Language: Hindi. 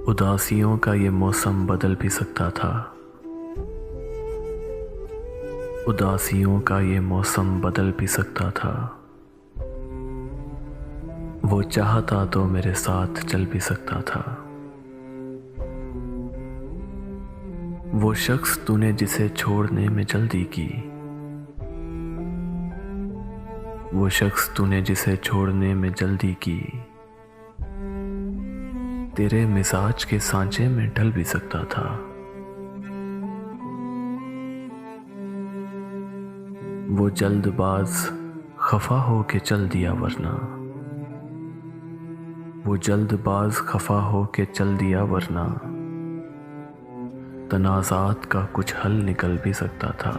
उदासियों का ये मौसम बदल भी सकता था। उदासियों का ये मौसम बदल भी सकता था। वो चाहता तो मेरे साथ चल भी सकता था। वो शख्स तूने जिसे छोड़ने में जल्दी की, वो शख्स तूने जिसे छोड़ने में जल्दी की, तेरे मिजाज के सांचे में ढल भी सकता था। वो जल्दबाज खफा हो के चल दिया वरना, वो जल्दबाज खफा हो के चल दिया वरना तनाज़ात का कुछ हल निकल भी सकता था।